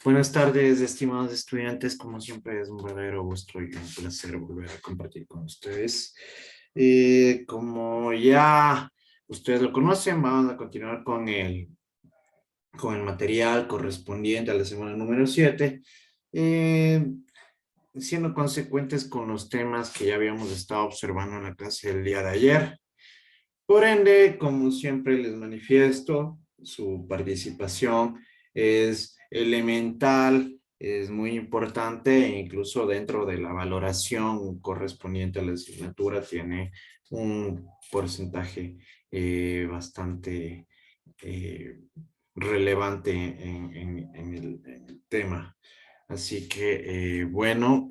Buenas tardes, estimados estudiantes. Como siempre es un verdadero gusto y un placer volver a compartir con ustedes. Como ya ustedes lo conocen, vamos a continuar con el material correspondiente a la semana número 7, siendo consecuentes con los temas que ya habíamos estado observando en la clase del día de ayer. Por ende, como siempre les manifiesto, su participación es elemental, es muy importante e incluso dentro de la valoración correspondiente a la asignatura tiene un porcentaje bastante eh, relevante en el tema. Así que, bueno,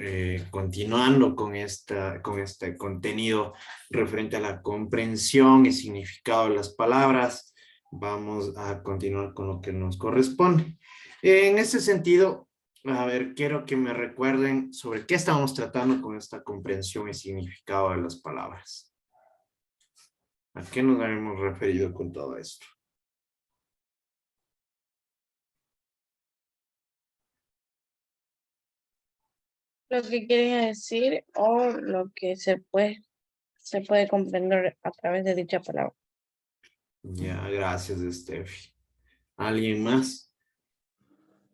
continuando con este contenido referente a la comprensión y significado de las palabras, vamos a continuar con lo que nos corresponde. En ese sentido, a ver, quiero que me recuerden sobre qué estamos tratando con esta comprensión y significado de las palabras. ¿A qué nos habíamos referido con todo esto? Lo que quieren decir o lo que se puede comprender a través de dicha palabra. Ya, gracias, Steffi. ¿Alguien más?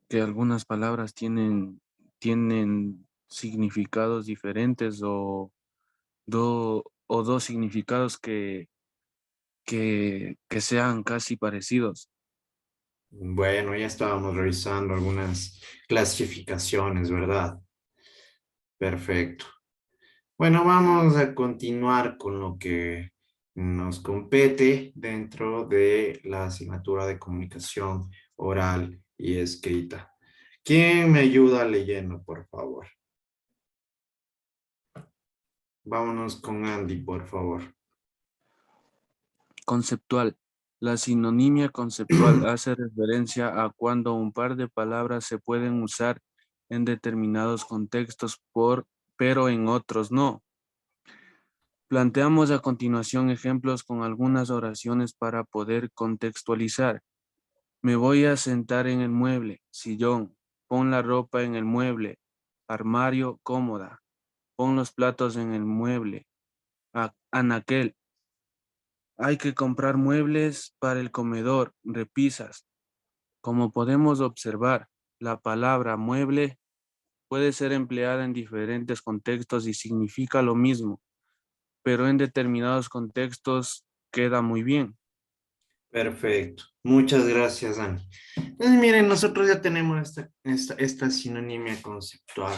Que algunas palabras tienen significados diferentes o dos significados que sean casi parecidos. Bueno, ya estábamos revisando algunas clasificaciones, ¿verdad? Perfecto. Bueno, vamos a continuar con lo que nos compete dentro de la asignatura de comunicación oral y escrita. ¿Quién me ayuda leyendo, por favor? Vámonos con Andy, por favor. Conceptual. La sinonimia conceptual hace referencia a cuando un par de palabras se pueden usar en determinados contextos pero en otros no. Planteamos a continuación ejemplos con algunas oraciones para poder contextualizar. Me voy a sentar en el mueble, sillón. Pon la ropa en el mueble, armario, cómoda. Pon los platos en el mueble, anaquel. Hay que comprar muebles para el comedor, repisas. Como podemos observar, la palabra mueble puede ser empleada en diferentes contextos y significa lo mismo, pero en determinados contextos queda muy bien. Perfecto. Muchas gracias, Andy. Entonces, miren, nosotros ya tenemos esta sinonimia conceptual.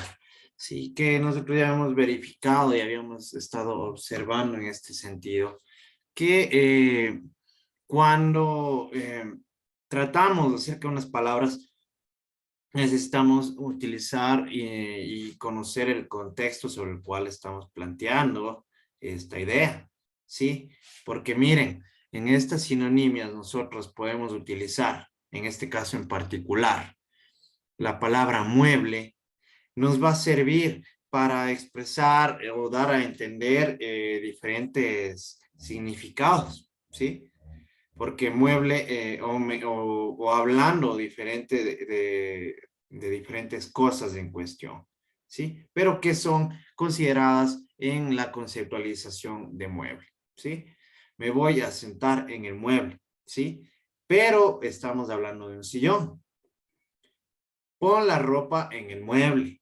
Sí, que nosotros ya hemos verificado y habíamos estado observando en este sentido, que cuando tratamos acerca de unas palabras, necesitamos utilizar y conocer el contexto sobre el cual estamos planteando esta idea, ¿sí? Porque miren, en estas sinonimias nosotros podemos utilizar, en este caso en particular, la palabra mueble nos va a servir para expresar o dar a entender diferentes significados, ¿sí? Porque mueble o hablando diferente de diferentes cosas en cuestión, ¿sí? Pero que son consideradas en la conceptualización de mueble, ¿sí? Me voy a sentar en el mueble, ¿sí? Pero estamos hablando de un sillón. Pon la ropa en el mueble,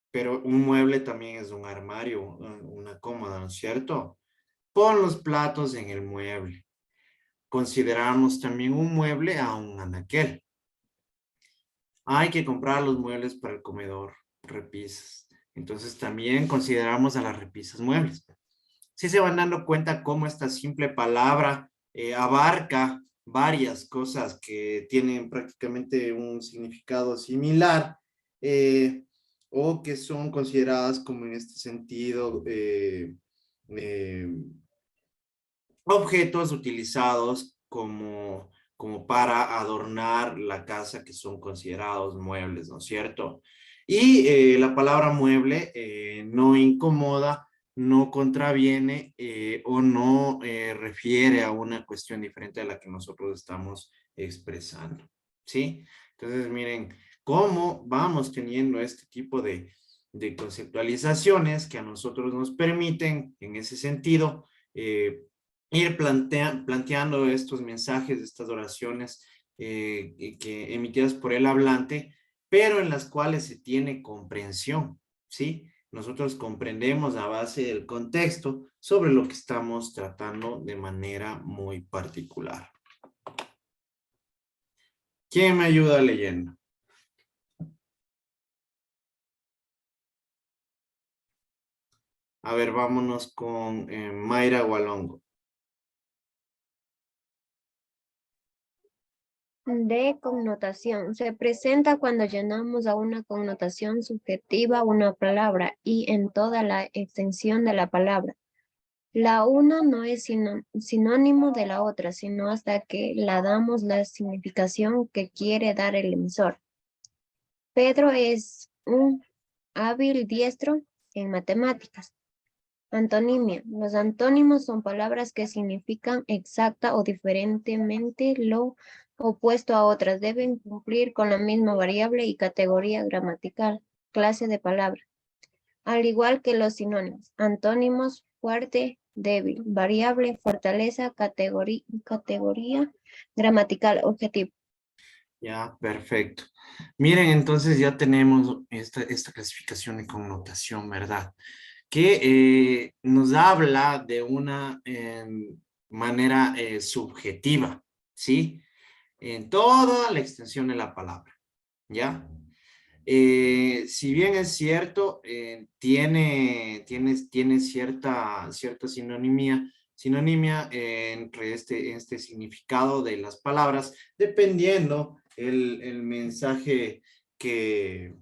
pero un mueble también es un armario, una cómoda, ¿no es cierto? Pon los platos en el mueble. Consideramos también un mueble a un anaquel. Hay que comprar los muebles para el comedor, repisas. Entonces también consideramos a las repisas muebles. Si se van dando cuenta cómo esta simple palabra abarca varias cosas que tienen prácticamente un significado similar o que son consideradas como en este sentido eh, objetos utilizados como para adornar la casa que son considerados muebles, ¿no es cierto? Y la palabra mueble no incomoda, no contraviene o no refiere a una cuestión diferente a la que nosotros estamos expresando, ¿sí? Entonces, miren, cómo vamos teniendo este tipo de conceptualizaciones que a nosotros nos permiten, en ese sentido, ir planteando estos mensajes, estas oraciones que emitidas por el hablante, pero en las cuales se tiene comprensión, ¿sí? Nosotros comprendemos a base del contexto sobre lo que estamos tratando de manera muy particular. ¿Quién me ayuda leyendo? A ver, vámonos con Mayra Gualongo. De connotación. Se presenta cuando llenamos a una connotación subjetiva una palabra y en toda la extensión de la palabra. La una no es sinónimo de la otra, sino hasta que la damos la significación que quiere dar el emisor. Pedro es un hábil diestro en matemáticas. Antonimia. Los antónimos son palabras que significan exacta o diferentemente lo opuesto a otras. Deben cumplir con la misma variable y categoría gramatical, clase de palabra. Al igual que los sinónimos. Antónimos, fuerte, débil, variable, fortaleza, categoría gramatical, objetivo. Ya, perfecto. Miren, entonces ya tenemos esta clasificación de connotación, ¿verdad? Que nos habla de una manera subjetiva, ¿sí? En toda la extensión de la palabra, ¿ya? Si bien es cierto, tiene cierta sinonimia entre este significado de las palabras, dependiendo el mensaje que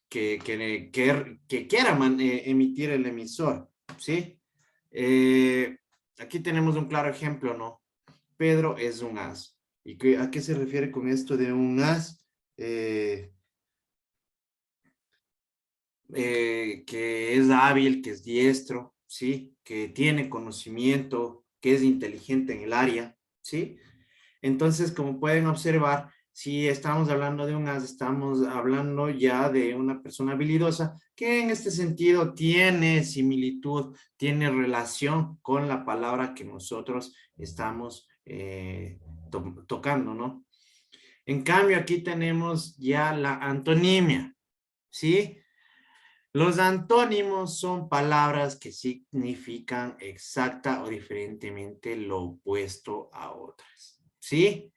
quiera emitir el emisor, ¿sí? Aquí tenemos un claro ejemplo, ¿no? Pedro es un as. ¿Y a qué se refiere con esto de un as? Que es hábil, que es diestro, ¿sí? Que tiene conocimiento, que es inteligente en el área, ¿sí? Entonces, como pueden observar, si estamos hablando de un as, estamos hablando ya de una persona habilidosa que en este sentido tiene similitud, tiene relación con la palabra que nosotros estamos tocando, ¿no? En cambio, aquí tenemos ya la antonimia, ¿sí? Los antónimos son palabras que significan exacta o diferentemente lo opuesto a otras, ¿sí?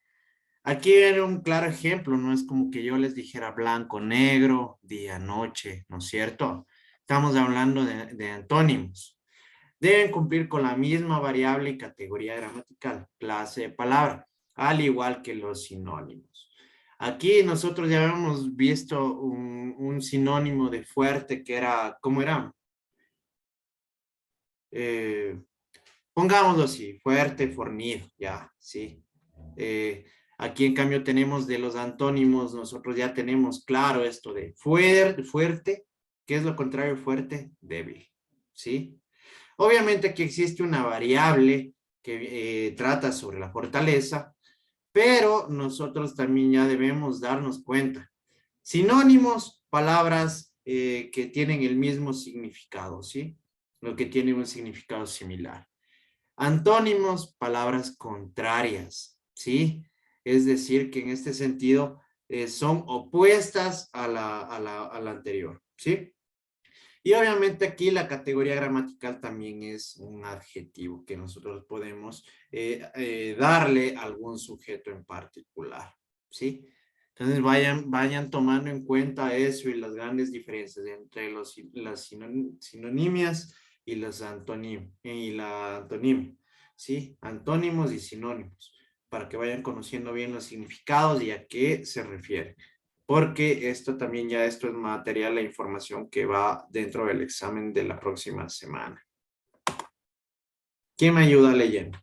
Aquí viene un claro ejemplo, no es como que yo les dijera blanco, negro, día, noche, ¿no es cierto? Estamos hablando de antónimos. Deben cumplir con la misma variable y categoría gramatical, clase de palabra, al igual que los sinónimos. Aquí nosotros ya habíamos visto un sinónimo de fuerte que era, ¿cómo era? Pongámoslo así, fuerte, fornido, ya, sí. Aquí en cambio tenemos de los antónimos, nosotros ya tenemos claro esto de fuerte, ¿qué es lo contrario de fuerte? Débil, ¿sí? Obviamente aquí existe una variable que trata sobre la fortaleza, pero nosotros también ya debemos darnos cuenta. Sinónimos, palabras que tienen el mismo significado, ¿sí? Lo que tiene un significado similar. Antónimos, palabras contrarias, ¿sí? Es decir, que en este sentido son opuestas a la anterior, ¿sí? Y obviamente aquí la categoría gramatical también es un adjetivo que nosotros podemos darle a algún sujeto en particular, ¿sí? Entonces vayan tomando en cuenta eso y las grandes diferencias entre las sinonimias y las la antonimia, ¿sí? Antónimos y sinónimos, para que vayan conociendo bien los significados y a qué se refiere. Porque esto es material, la información que va dentro del examen de la próxima semana. ¿Quién me ayuda leyendo?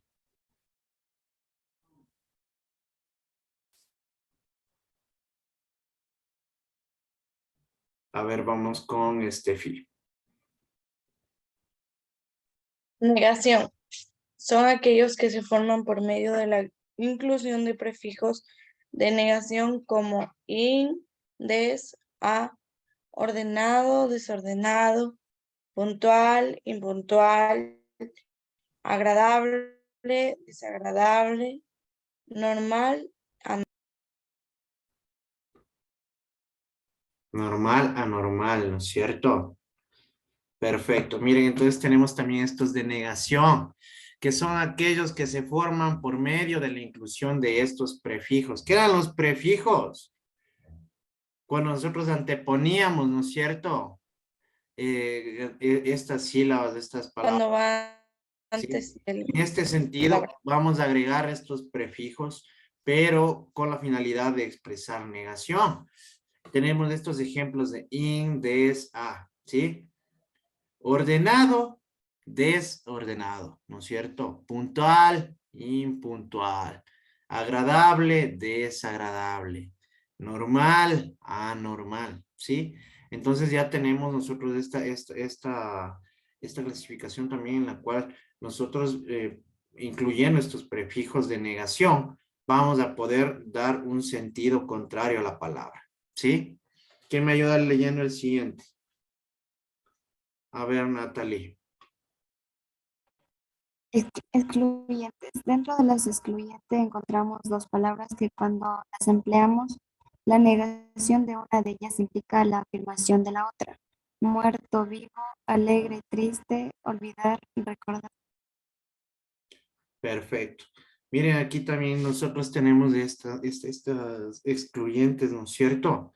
A ver, vamos con Steffi. Negación. Son aquellos que se forman por medio de la inclusión de prefijos de negación como in, des, a, ordenado, desordenado, puntual, impuntual, agradable, desagradable, normal, Normal, anormal, ¿no es cierto? Perfecto. Miren, entonces tenemos también estos de negación, que son aquellos que se forman por medio de la inclusión de estos prefijos. ¿Qué eran los prefijos? Cuando nosotros anteponíamos, ¿no es cierto? Estas sílabas, estas palabras. cuando va ¿Sí? antes del... En este sentido, vamos a agregar estos prefijos, pero con la finalidad de expresar negación. Tenemos estos ejemplos de in, des, a, ¿sí? Ordenado, desordenado, ¿no es cierto? Puntual, impuntual. Agradable, desagradable. Normal, anormal, ¿sí? Entonces ya tenemos nosotros esta clasificación también en la cual nosotros, incluyendo estos prefijos de negación, vamos a poder dar un sentido contrario a la palabra, ¿sí? ¿Quién me ayuda leyendo el siguiente? A ver, Natalie. Excluyentes. Dentro de las excluyentes encontramos dos palabras que cuando las empleamos, la negación de una de ellas implica la afirmación de la otra. Muerto, vivo, alegre, triste, olvidar y recordar. Perfecto. Miren, aquí también nosotros tenemos estas excluyentes, ¿no es cierto?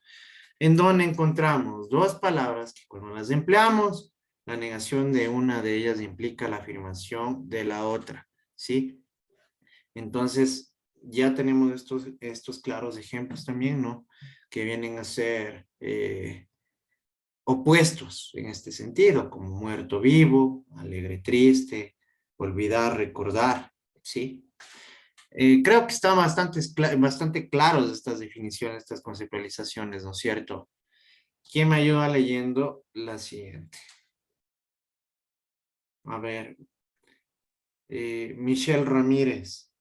En donde encontramos dos palabras que cuando las empleamos, la negación de una de ellas implica la afirmación de la otra, ¿sí? Entonces, ya tenemos estos claros ejemplos también, ¿no? Que vienen a ser opuestos en este sentido, como muerto, vivo, alegre, triste, olvidar, recordar, ¿sí? Creo que están bastante claros estas definiciones, estas conceptualizaciones, ¿no es cierto? ¿Quién me ayuda leyendo la siguiente? A ver, Michelle Ramírez.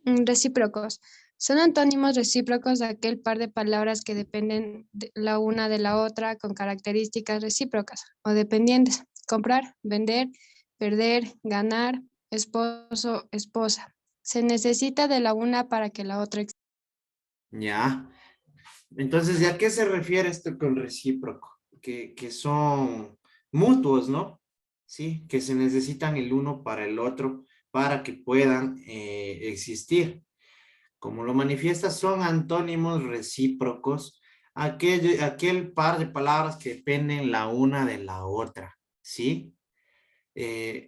Recíprocos. Son antónimos recíprocos de aquel par de palabras que dependen la una de la otra con características recíprocas o dependientes. Comprar, vender, perder, ganar, esposo, esposa. Se necesita de la una para que la otra exista. Ya. Entonces, ¿a qué se refiere esto con recíproco? Que son mutuos, ¿no? Sí, que se necesitan el uno para el otro para que puedan existir. Como lo manifiesta, son antónimos recíprocos, aquel par de palabras que dependen la una de la otra, ¿sí?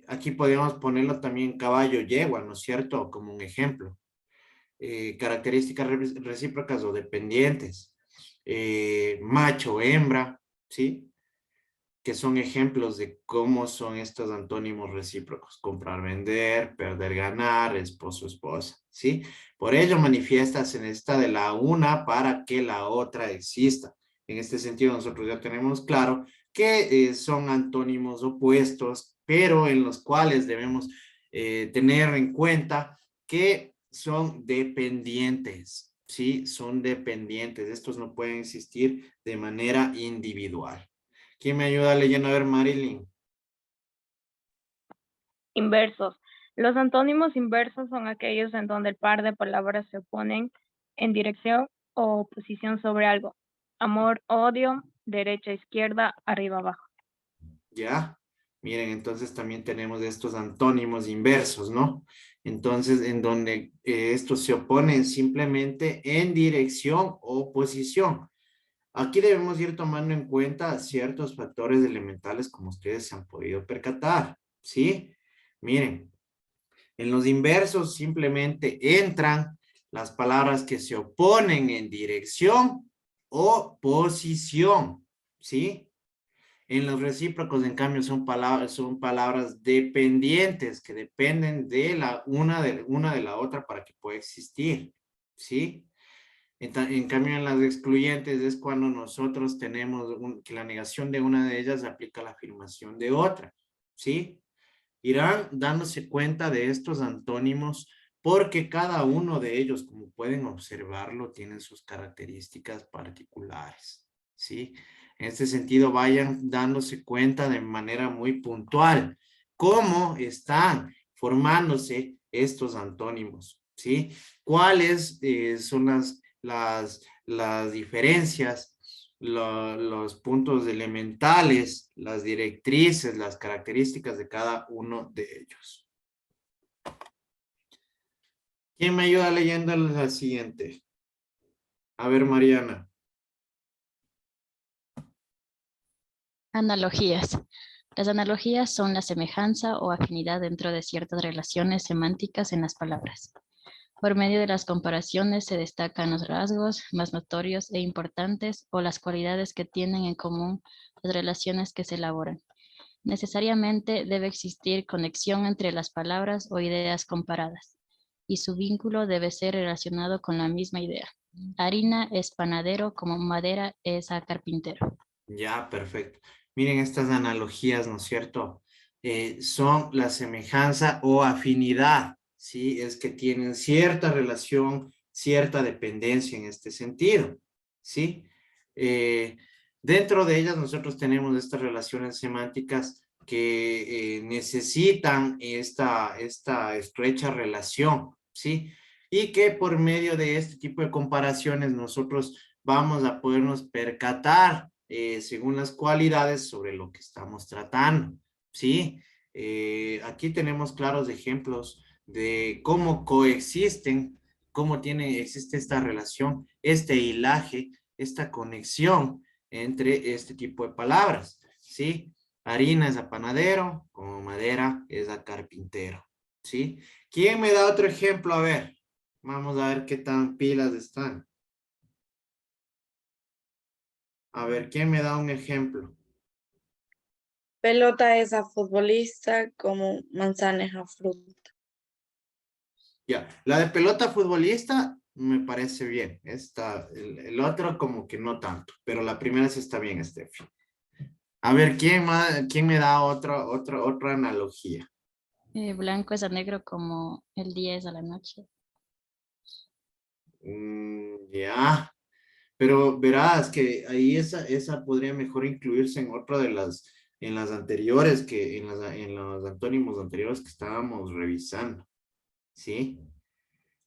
Aquí podríamos ponerlo también caballo, yegua, ¿no es cierto? Como un ejemplo. Características recíprocas o dependientes. Macho, hembra, ¿sí? Que son ejemplos de cómo son estos antónimos recíprocos. Comprar, vender, perder, ganar, esposo, esposa, ¿sí? Por ello manifiesta, se necesita de la una para que la otra exista. En este sentido, nosotros ya tenemos claro que son antónimos opuestos, pero en los cuales debemos tener en cuenta que son dependientes, ¿sí? Son dependientes. Estos no pueden existir de manera individual. ¿Quién me ayuda leyendo? A ver, Marilyn. Inversos. Los antónimos inversos son aquellos en donde el par de palabras se oponen en dirección o oposición sobre algo. Amor, odio, derecha, izquierda, arriba, abajo. ¿Ya? Miren, entonces también tenemos estos antónimos inversos, ¿no? Entonces, en donde estos se oponen simplemente en dirección o posición. Aquí debemos ir tomando en cuenta ciertos factores elementales como ustedes se han podido percatar, ¿sí? Miren, en los inversos simplemente entran las palabras que se oponen en dirección o posición, ¿sí? En los recíprocos, en cambio, son palabras dependientes que dependen de una de la otra para que pueda existir, ¿sí? En cambio, en las excluyentes es cuando nosotros tenemos que la negación de una de ellas aplica la afirmación de otra, ¿sí? Irán dándose cuenta de estos antónimos porque cada uno de ellos, como pueden observarlo, tienen sus características particulares, ¿sí? En este sentido, vayan dándose cuenta de manera muy puntual cómo están formándose estos antónimos, ¿sí? ¿Cuáles son las diferencias, los puntos elementales, las directrices, las características de cada uno de ellos? ¿Quién me ayuda leyendo la siguiente? A ver, Mariana. Analogías. Las analogías son la semejanza o afinidad dentro de ciertas relaciones semánticas en las palabras. Por medio de las comparaciones se destacan los rasgos más notorios e importantes o las cualidades que tienen en común las relaciones que se elaboran. Necesariamente debe existir conexión entre las palabras o ideas comparadas, y su vínculo debe ser relacionado con la misma idea. Harina es panadero como madera es a carpintero. Ya, perfecto. Miren estas analogías, ¿no es cierto? Son la semejanza o afinidad, ¿sí? Es que tienen cierta relación, cierta dependencia en este sentido, ¿sí? Dentro de ellas nosotros tenemos estas relaciones semánticas que necesitan esta estrecha relación, ¿sí? Y que por medio de este tipo de comparaciones nosotros vamos a podernos percatar según las cualidades sobre lo que estamos tratando, ¿sí? Aquí tenemos claros ejemplos de cómo coexisten, existe esta relación, este hilaje, esta conexión entre este tipo de palabras, ¿sí? Harina es a panadero, como madera es a carpintero, ¿sí? ¿Quién me da otro ejemplo? A ver, vamos a ver qué tan pilas están. A ver, ¿quién me da un ejemplo? Pelota es a futbolista como manzana es a fruta. Ya, la de pelota futbolista me parece bien. El otro como que no tanto, pero la primera sí está bien, Steffi. A ver, ¿quién me da otra analogía? Blanco es a negro como el día es a la noche. Ya, pero verás que ahí esa podría mejor incluirse en otra en las anteriores, en los antónimos anteriores que estábamos revisando, ¿sí?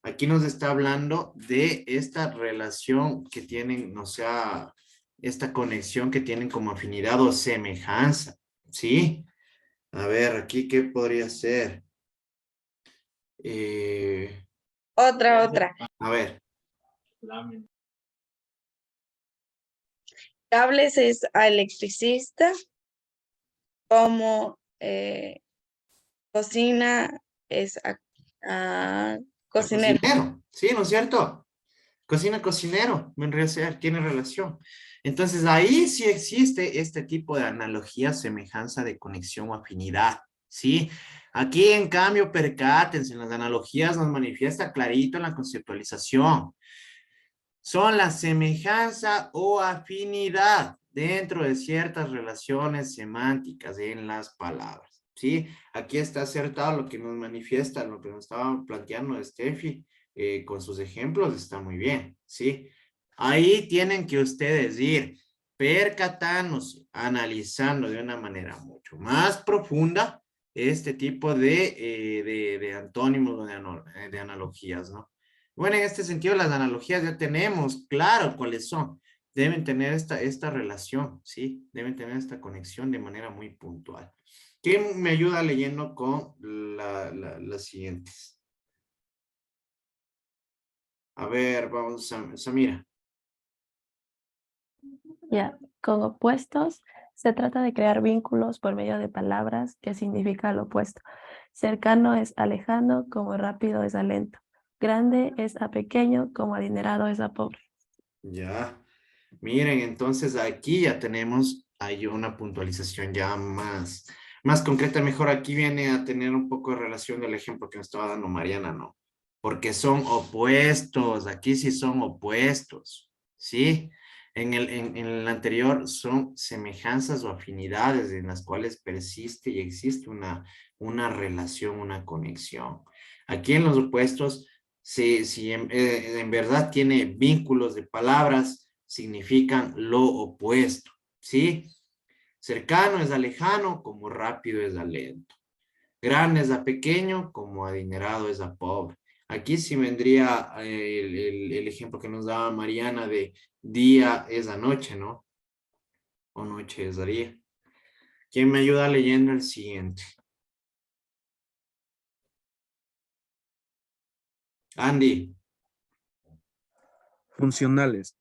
Aquí nos está hablando de esta relación que tienen, o sea, esta conexión que tienen como afinidad o semejanza, ¿sí? A ver, aquí, ¿qué podría ser? Otra. A ver. Cables es a electricista como cocina es a cocinero. Cocinero, ¿sí? ¿No es cierto? Cocina, cocinero, vendría a ser, tiene relación. Entonces, ahí sí existe este tipo de analogía, semejanza de conexión o afinidad, ¿sí? Aquí, en cambio, percátense, en las analogías nos manifiesta clarito en la conceptualización. Son la semejanza o afinidad dentro de ciertas relaciones semánticas en las palabras, ¿sí? Aquí está acertado lo que nos manifiesta, lo que nos estaba planteando Steffi con sus ejemplos, está muy bien, ¿sí? Ahí tienen que ustedes ir percatándose, analizando de una manera mucho más profunda este tipo de antónimos, de analogías, ¿no? Bueno, en este sentido, las analogías ya tenemos claro cuáles son. Deben tener esta relación, ¿sí? Deben tener esta conexión de manera muy puntual. ¿Quién me ayuda leyendo con las siguientes? A ver, vamos a Samira. Ya, con opuestos se trata de crear vínculos por medio de palabras que significan lo opuesto. Cercano es a lejano, como rápido es a lento. Grande es a pequeño, como adinerado es a pobre. Ya. Miren, entonces aquí ya tenemos ahí una puntualización ya más concreta. Mejor aquí viene a tener un poco de relación del ejemplo que nos estaba dando Mariana, ¿no? Porque son opuestos, aquí sí son opuestos, ¿sí? En el anterior son semejanzas o afinidades en las cuales persiste y existe una relación, una conexión. Aquí en los opuestos, si en verdad tiene vínculos de palabras, significan lo opuesto, ¿sí? Cercano es a lejano, como rápido es a lento. Grande es a pequeño, como adinerado es a pobre. Aquí sí vendría el ejemplo que nos daba Mariana de día es a noche, ¿no? O noche es a día. ¿Quién me ayuda leyendo el siguiente? Andy. Funcionales.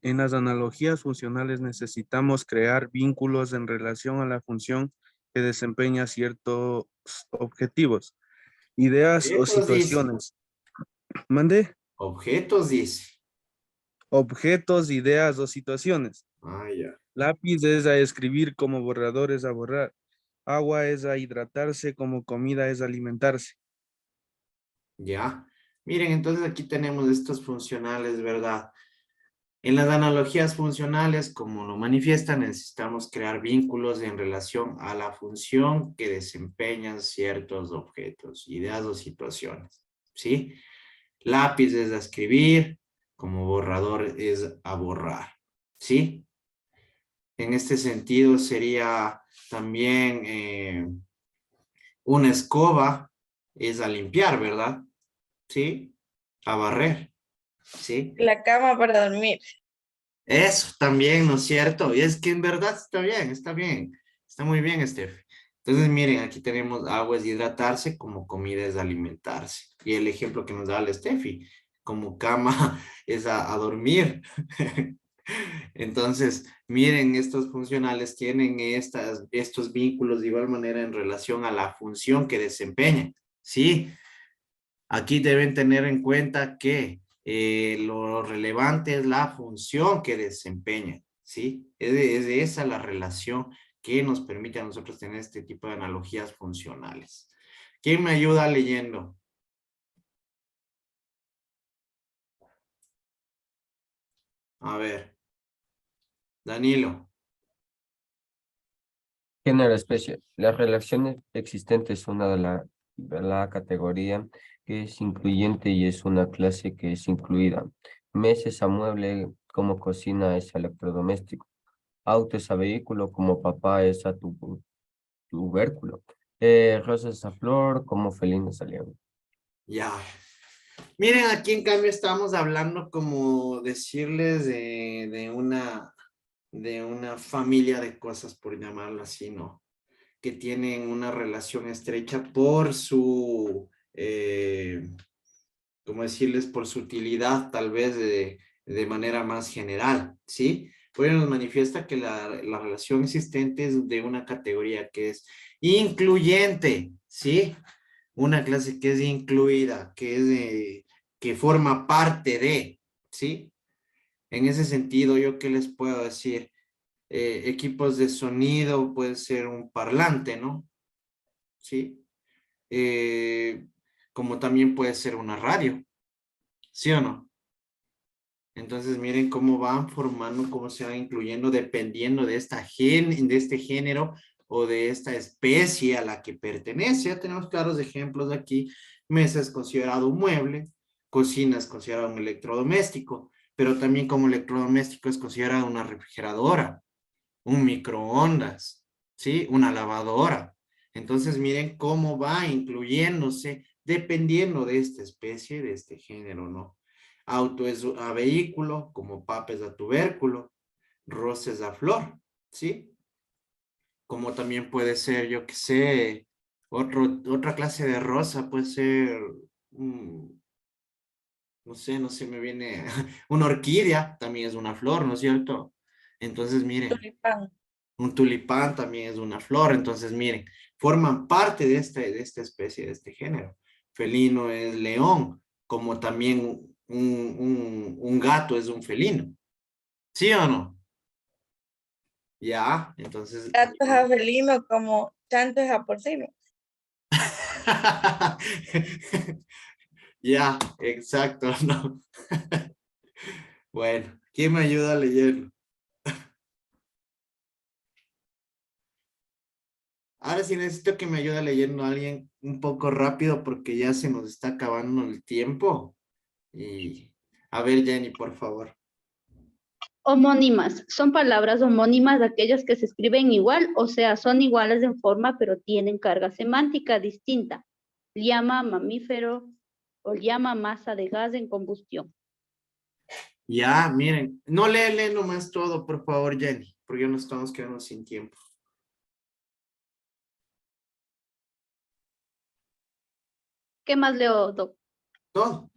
En las analogías funcionales necesitamos crear vínculos en relación a la función que desempeña ciertos objetivos, ideas o Objetos dice. situaciones. ¿Mande? Objetos dice. Objetos, ideas o situaciones. Ah, ya. Lápiz es a escribir, como borrador es a borrar. Agua es a hidratarse, como comida es alimentarse. Ya. Miren, entonces aquí tenemos estos funcionales, ¿verdad? En las analogías funcionales, como lo manifiestan, necesitamos crear vínculos en relación a la función que desempeñan ciertos objetos, ideas o situaciones, ¿sí? Lápiz es a escribir, como borrador es a borrar, ¿sí? En este sentido sería también una escoba es a limpiar, ¿verdad? ¿Sí? A barrer, ¿sí? La cama para dormir. Eso también, ¿no es cierto? Y es que en verdad está muy bien, Steph. Entonces, miren, aquí tenemos agua es hidratarse, como comida es alimentarse. Y el ejemplo que nos da la Steffi, como cama es a dormir. Entonces, miren, estos funcionales tienen estos vínculos de igual manera en relación a la función que desempeñan, ¿sí? Aquí deben tener en cuenta que lo relevante es la función que desempeña, ¿sí? Es de esa la relación que nos permite a nosotros tener este tipo de analogías funcionales. ¿Quién me ayuda leyendo? A ver. Danilo. Género, especie. Las relaciones existentes son una de la categoría que es incluyente y es una clase que es incluida. Mesa es a mueble, como cocina es a electrodoméstico. Auto es a vehículo, como papá es a tubérculo. Rosa es a flor, como felino es a león. Ya. Miren, aquí en cambio estamos hablando como decirles de una familia de cosas, por llamarlo así, ¿no? Que tienen una relación estrecha por su, ¿cómo decirles? Por su utilidad, tal vez de manera más general, ¿sí? Pues nos manifiesta que la relación existente es de una categoría que es incluyente, ¿sí? Una clase que es incluida, que es que forma parte de, ¿sí? En ese sentido, ¿yo qué les puedo decir? Equipos de sonido, puede ser un parlante, ¿no? ¿Sí? Como también puede ser una radio, ¿sí o no? Entonces miren cómo van formando, cómo se van incluyendo dependiendo de de este género o de esta especie a la que pertenece. Ya tenemos claros ejemplos aquí. Mesa es considerado un mueble, cocina es considerado un electrodoméstico, pero también como electrodoméstico es considerado una refrigeradora, un microondas, ¿sí? Una lavadora. Entonces miren cómo va incluyéndose dependiendo de esta especie, de este género, ¿no? Auto es a vehículo, como papa es a tubérculo, rosa es a flor, ¿sí? Como también puede ser, yo qué sé, otra clase de rosa puede ser, no sé, no se me viene, una orquídea también es una flor, ¿no es cierto? Entonces, miren, Tulipán. un tulipán también es una flor, entonces, miren, forman parte de esta especie, de este género. Felino es león, como también un gato es un felino. ¿Sí o no? Ya, entonces... Gato es a felino como chancho es a porcino. Ya, exacto, ¿no? Bueno, ¿quién me ayuda a leerlo? Ahora sí necesito que me ayude leyendo a alguien un poco rápido porque ya se nos está acabando el tiempo. Y a ver, Jenny, por favor. Homónimas. Son palabras homónimas aquellas que se escriben igual, o sea, son iguales en forma, pero tienen carga semántica distinta. Llama mamífero o llama masa de gas en combustión. Ya, miren, no lee nomás todo, por favor, Jenny, porque ya nos estamos quedando sin tiempo. ¿Qué más leo, Doc? Todo.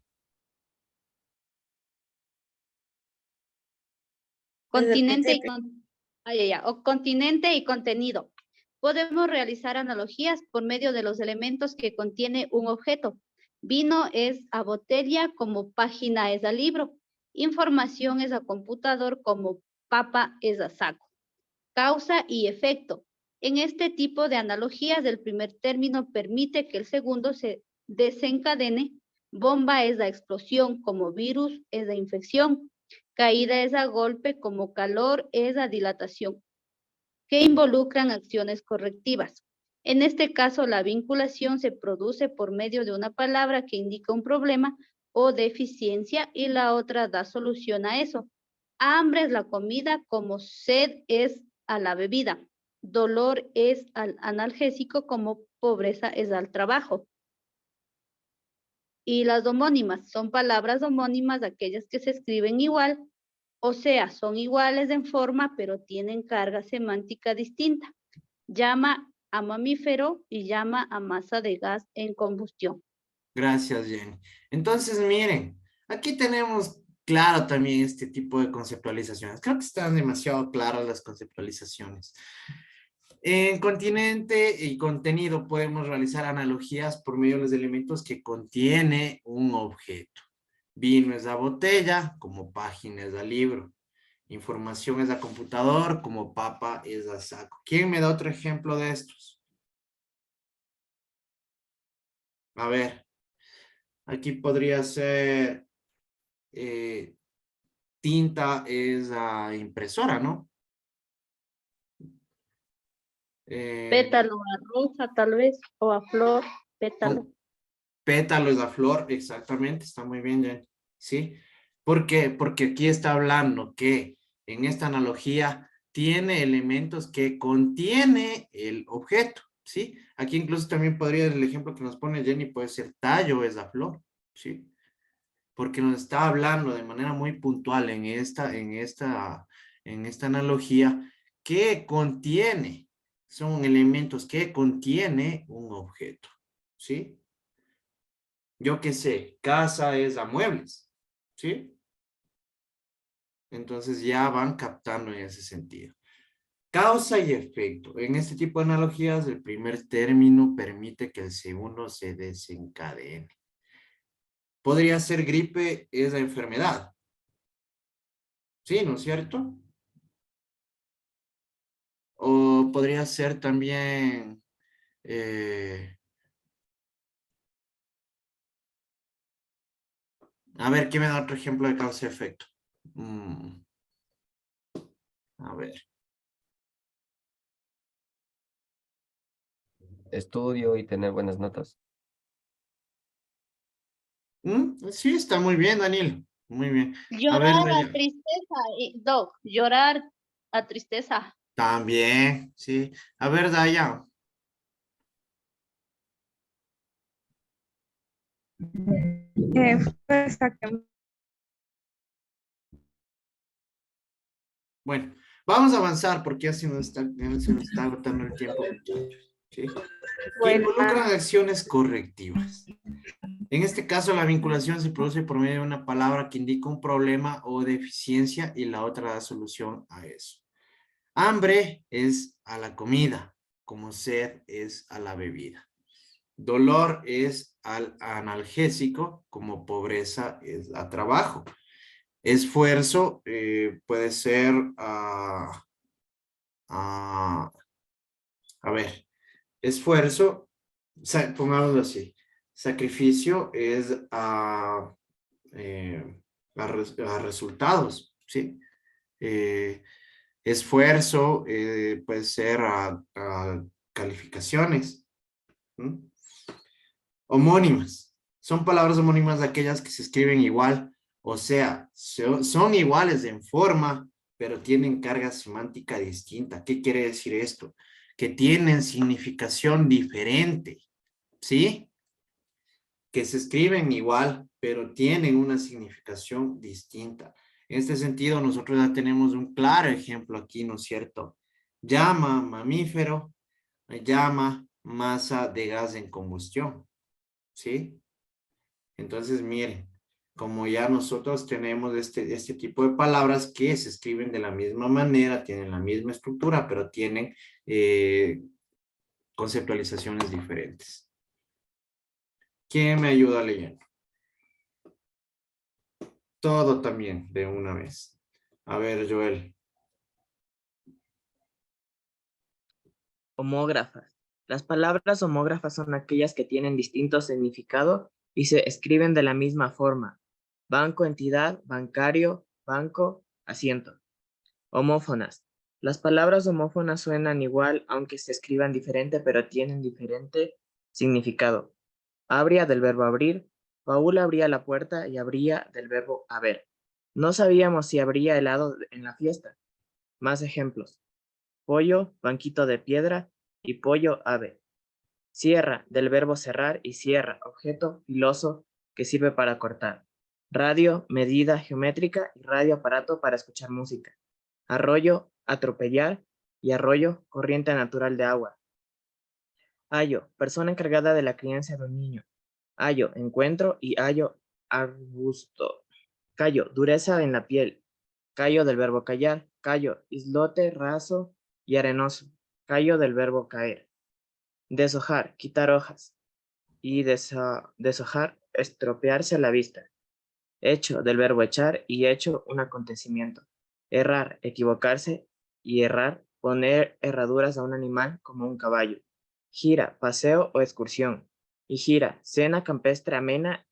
Desde el Continente y, principio. o continente y contenido. Podemos realizar analogías por medio de los elementos que contiene un objeto. Vino es a botella como página es a libro. Información es a computador como papa es a saco. Causa y efecto. En este tipo de analogías, el primer término permite que el segundo se desencadene. Bomba es la explosión, como virus es la infección. Caída es a golpe, como calor es la dilatación, que involucran acciones correctivas. En este caso, la vinculación se produce por medio de una palabra que indica un problema o deficiencia y la otra da solución a eso. Hambre es la comida, como sed es a la bebida. Dolor es al analgésico, como pobreza es al trabajo. Y las homónimas son palabras homónimas, aquellas que se escriben igual, o sea, son iguales en forma, pero tienen carga semántica distinta. Llama a mamífero y llama a masa de gas en combustión. Gracias, Jenny. Entonces, miren, aquí tenemos claro también este tipo de conceptualizaciones. Creo que están demasiado claras las conceptualizaciones. En continente y contenido podemos realizar analogías por medio de los elementos que contiene un objeto. Vino es la botella, como página es la libro. Información es la computador, como papa es la saco. ¿Quién me da otro ejemplo de estos? A ver, aquí podría ser tinta es la impresora, ¿no? Pétalo a rosa, tal vez, o a flor, pétalo. Pétalo es la flor, exactamente, está muy bien, Jenny. ¿Sí? ¿Por qué? Porque aquí está hablando que en esta analogía tiene elementos que contiene el objeto, ¿sí? Aquí incluso también podría, el ejemplo que nos pone Jenny puede ser tallo es la flor, ¿sí? Porque nos está hablando de manera muy puntual en esta analogía que contiene, son elementos que contiene un objeto, ¿sí? Yo qué sé, casa es a muebles, ¿sí? Entonces ya van captando en ese sentido. Causa y efecto. En este tipo de analogías, el primer término permite que el segundo se desencadene. Podría ser gripe, es la enfermedad. ¿Sí, no es cierto? O podría ser también... a ver, ¿quién me da otro ejemplo de causa y efecto? A ver. Estudio y tener buenas notas. Sí, está muy bien, Daniel. Muy bien. A ver, Llorar a Daniel. tristeza, Doc, llorar a tristeza. También, sí. A ver, Daya. Bueno, vamos a avanzar porque ya se nos está agotando el tiempo, muchachos. ¿Sí? Que involucran acciones correctivas. En este caso, la vinculación se produce por medio de una palabra que indica un problema o deficiencia y la otra da solución a eso. Hambre es a la comida, como sed es a la bebida. Dolor es al analgésico, como pobreza es a trabajo. Esfuerzo puede ser a ver, esfuerzo, pongámoslo así, sacrificio es a resultados, ¿sí? Esfuerzo puede ser a calificaciones. ¿Mm? Homónimas. Son palabras homónimas de aquellas que se escriben igual, o sea, son iguales en forma, pero tienen carga semántica distinta. ¿Qué quiere decir esto? Que tienen significación diferente, ¿sí? Que se escriben igual, pero tienen una significación distinta. En este sentido, nosotros ya tenemos un claro ejemplo aquí, ¿no es cierto? Llama, mamífero, llama, masa de gas en combustión, ¿sí? Entonces, miren, como ya nosotros tenemos este tipo de palabras que se escriben de la misma manera, tienen la misma estructura, pero tienen conceptualizaciones diferentes. ¿Quién me ayuda leyendo? Todo también, de una vez. A ver, Joel. Homógrafas. Las palabras homógrafas son aquellas que tienen distinto significado y se escriben de la misma forma. Banco, entidad, bancario, banco, asiento. Homófonas. Las palabras homófonas suenan igual aunque se escriban diferente, pero tienen diferente significado. Abría del verbo abrir, Paul abría la puerta y abría del verbo haber. No sabíamos si habría helado en la fiesta. Más ejemplos. Pollo, banquito de piedra y pollo ave. Sierra, del verbo cerrar y sierra, objeto filoso que sirve para cortar. Radio, medida geométrica y radio, aparato para escuchar música. Arroyo, atropellar y arroyo, corriente natural de agua. Ayo, persona encargada de la crianza de un niño. Ayo, encuentro y ayo, arbusto. Callo, dureza en la piel. Callo del verbo callar. Callo, islote, raso y arenoso. Callo del verbo caer. Deshojar, quitar hojas. Y deshojar, estropearse a la vista. Hecho del verbo echar y hecho un acontecimiento. Errar, equivocarse y errar, poner herraduras a un animal como un caballo. Gira, paseo o excursión. Y gira, cena campestre amena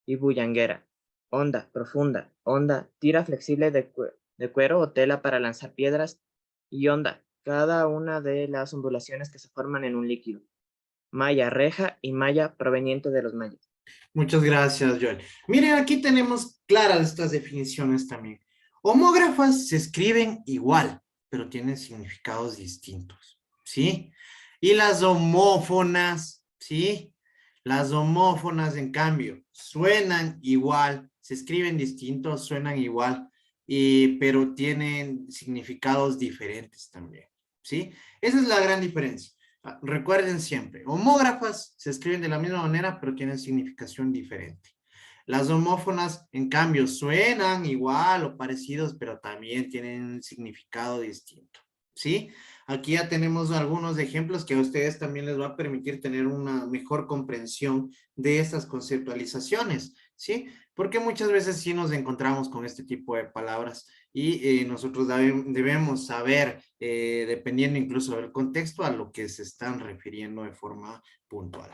y bullanguera. Onda, profunda. Onda, tira flexible de cuero o tela para lanzar piedras. Y onda, cada una de las ondulaciones que se forman en un líquido. Malla, reja y malla proveniente de los mayas. Muchas gracias, Joel. Miren, aquí tenemos claras estas definiciones también. Homógrafas se escriben igual, pero tienen significados distintos, ¿sí? Y las homófonas, ¿sí? Las homófonas, en cambio, suenan igual, se escriben distintos, suenan igual, pero tienen significados diferentes también, ¿sí? Esa es la gran diferencia. Recuerden siempre, homógrafas se escriben de la misma manera, pero tienen significación diferente. Las homófonas, en cambio, suenan igual o parecidos, pero también tienen significado distinto, ¿sí? Aquí ya tenemos algunos ejemplos que a ustedes también les va a permitir tener una mejor comprensión de estas conceptualizaciones, ¿sí? Porque muchas veces sí nos encontramos con este tipo de palabras y nosotros debemos saber, dependiendo incluso del contexto, a lo que se están refiriendo de forma puntual.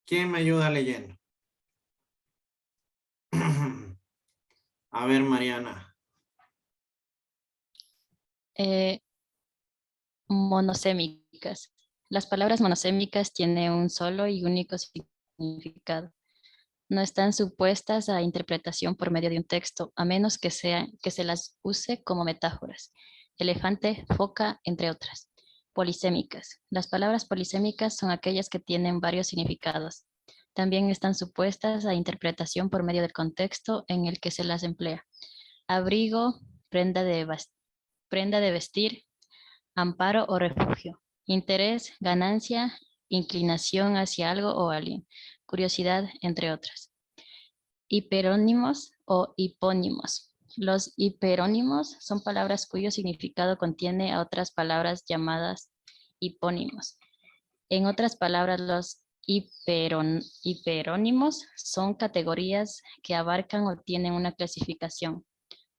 ¿Quién me ayuda leyendo? A ver, Mariana. Monosémicas. Las palabras monosémicas tienen un solo y único significado. No están supuestas a interpretación por medio de un texto, a menos que se las use como metáforas. Elefante, foca, entre otras. Polisémicas. Las palabras polisémicas son aquellas que tienen varios significados. También están supuestas a interpretación por medio del contexto en el que se las emplea. Abrigo, prenda de vestir, amparo o refugio. Interés, ganancia, inclinación hacia algo o alguien. Curiosidad, entre otras. Hiperónimos o hipónimos. Los hiperónimos son palabras cuyo significado contiene a otras palabras llamadas hipónimos. En otras palabras, los hiperónimos son categorías que abarcan o tienen una clasificación.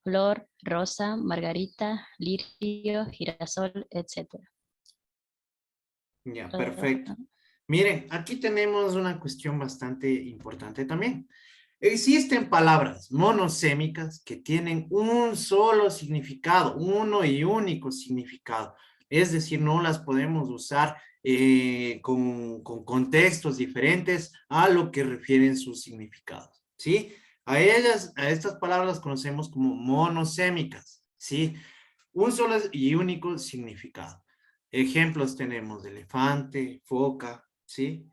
Flor, rosa, margarita, lirio, girasol, etc. Ya, perfecto. Miren, aquí tenemos una cuestión bastante importante también. Existen palabras monosémicas que tienen un solo significado, uno y único significado. Es decir, no las podemos usar con contextos diferentes a lo que refieren sus significados, ¿sí? A estas palabras las conocemos como monosémicas, ¿sí? Un solo y único significado. Ejemplos tenemos de elefante, foca, ¿sí?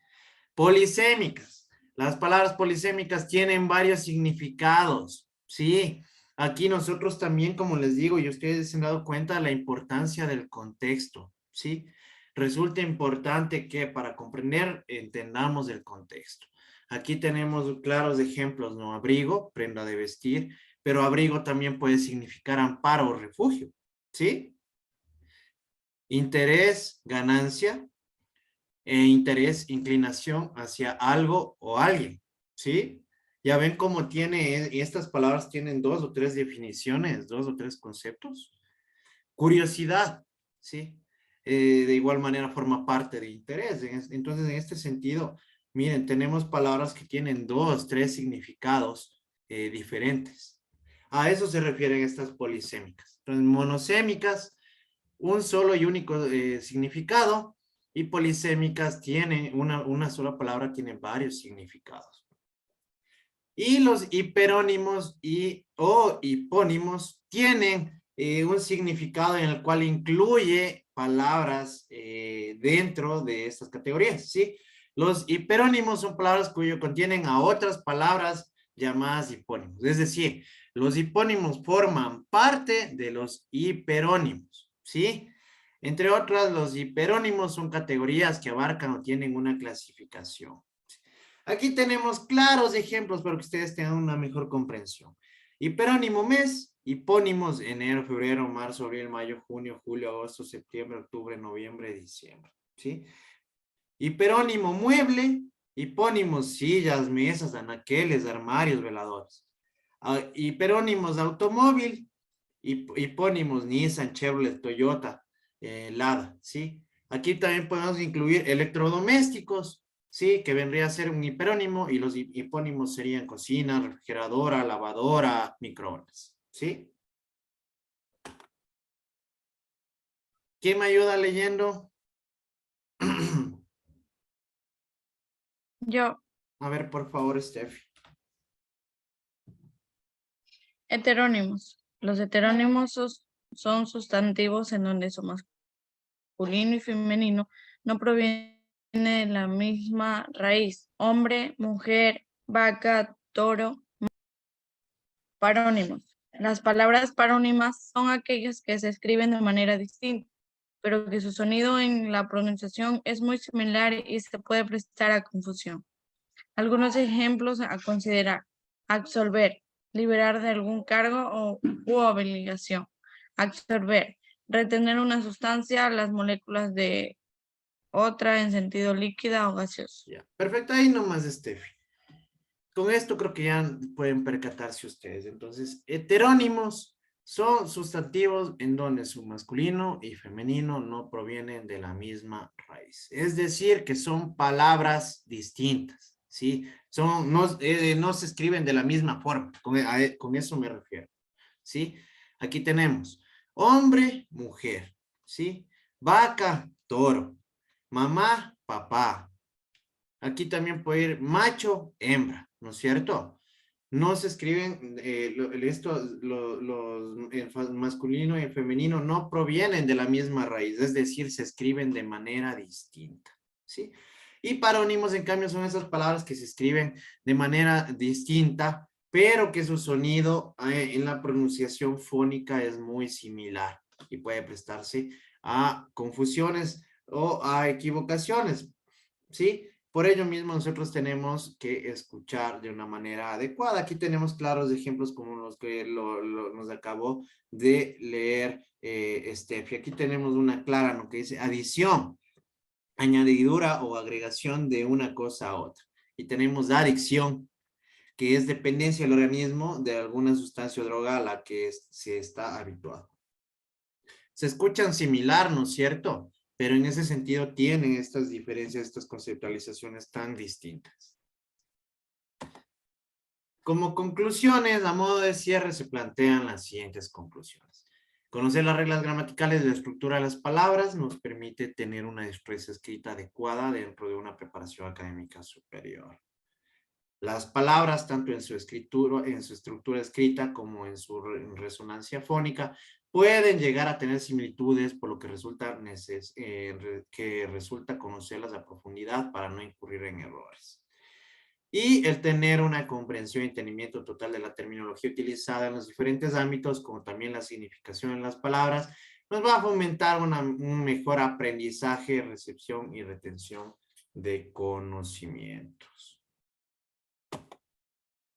Polisémicas. Las palabras polisémicas tienen varios significados, ¿sí? Aquí nosotros también, como les digo, y ustedes se han dado cuenta de la importancia del contexto, ¿sí? Resulta importante que para comprender entendamos el contexto. Aquí tenemos claros ejemplos, ¿no? Abrigo, prenda de vestir, pero abrigo también puede significar amparo o refugio, ¿sí? Interés, ganancia, interés, inclinación hacia algo o alguien, ¿sí? Ya ven cómo estas palabras tienen 2 o 3 definiciones, 2 o 3 conceptos. Curiosidad, ¿sí? De igual manera forma parte de interés. Entonces, en este sentido, miren, tenemos palabras que tienen 2, 3 significados diferentes. A eso se refieren estas polisémicas. Entonces, monosémicas, un solo y único significado, y polisémicas tienen una sola palabra, tiene varios significados. Y los hiperónimos o hipónimos tienen un significado en el cual incluye palabras dentro de estas categorías, ¿sí? Los hiperónimos son palabras cuyo contienen a otras palabras llamadas hipónimos. Es decir, los hipónimos forman parte de los hiperónimos, ¿sí? Entre otras, los hiperónimos son categorías que abarcan o tienen una clasificación. Aquí tenemos claros ejemplos para que ustedes tengan una mejor comprensión. Hiperónimo mes, hipónimos enero, febrero, marzo, abril, mayo, junio, julio, agosto, septiembre, octubre, noviembre, diciembre, ¿sí? Hiperónimo mueble, hipónimos sillas, mesas, anaqueles, armarios, veladores. Hiperónimos automóvil, hipónimos Nissan, Chevrolet, Toyota, Lada, ¿sí? Aquí también podemos incluir electrodomésticos, ¿sí? Que vendría a ser un hiperónimo y los hipónimos serían cocina, refrigeradora, lavadora, microondas, ¿sí? ¿Quién me ayuda leyendo? Yo, A ver, por favor, Steffi. heterónimos. Los heterónimos son sustantivos en donde su masculino y femenino no proviene de la misma raíz. Hombre, mujer, vaca, toro. Parónimos. Las palabras parónimas son aquellas que se escriben de manera distinta, pero que su sonido en la pronunciación es muy similar y se puede prestar a confusión. Algunos ejemplos a considerar: absolver, liberar de algún cargo u obligación. Absorber, retener una sustancia, las moléculas de otra en sentido líquida o gaseoso. Ya. Perfecto, ahí nomás, Steffi. Con esto creo que ya pueden percatarse ustedes. Entonces, heterónimos son sustantivos en donde su masculino y femenino no provienen de la misma raíz. Es decir, que son palabras distintas, ¿sí? No se escriben de la misma forma. Con eso me refiero, ¿sí? Aquí tenemos hombre, mujer, ¿sí? Vaca, toro. Mamá, papá. Aquí también puede ir macho, hembra, ¿no es cierto? No se escriben, los masculino y el femenino no provienen de la misma raíz, es decir, se escriben de manera distinta, ¿sí? Y parónimos, en cambio, son esas palabras que se escriben de manera distinta, pero que su sonido en la pronunciación fónica es muy similar y puede prestarse a confusiones o a equivocaciones, ¿sí? Por ello mismo nosotros tenemos que escuchar de una manera adecuada. Aquí tenemos claros ejemplos como los que nos acabó de leer Steffi. Aquí tenemos una clara, ¿no? Que dice adición, añadidura o agregación de una cosa a otra. Y tenemos adicción, que es dependencia del organismo de alguna sustancia o droga a la que se está habituado. Se escuchan similar, ¿no es cierto? Pero en ese sentido tienen estas diferencias, estas conceptualizaciones tan distintas. Como conclusiones, a modo de cierre, se plantean las siguientes conclusiones. Conocer las reglas gramaticales de la estructura de las palabras nos permite tener una destreza escrita adecuada dentro de una preparación académica superior. Las palabras, tanto en su estructura escrita como en su resonancia fónica, pueden llegar a tener similitudes, por lo que resulta conocerlas a profundidad para no incurrir en errores. Y el tener una comprensión y entendimiento total de la terminología utilizada en los diferentes ámbitos, como también la significación en las palabras, nos va a fomentar un mejor aprendizaje, recepción y retención de conocimientos.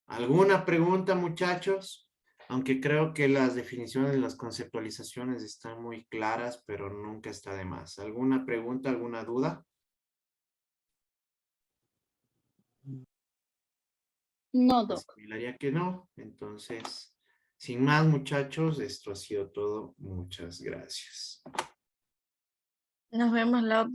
¿Alguna pregunta, muchachos? Aunque creo que las definiciones y las conceptualizaciones están muy claras, pero nunca está de más. ¿Alguna pregunta, alguna duda? No, Doc. Similaría que no. Entonces, sin más, muchachos, esto ha sido todo. Muchas gracias. Nos vemos la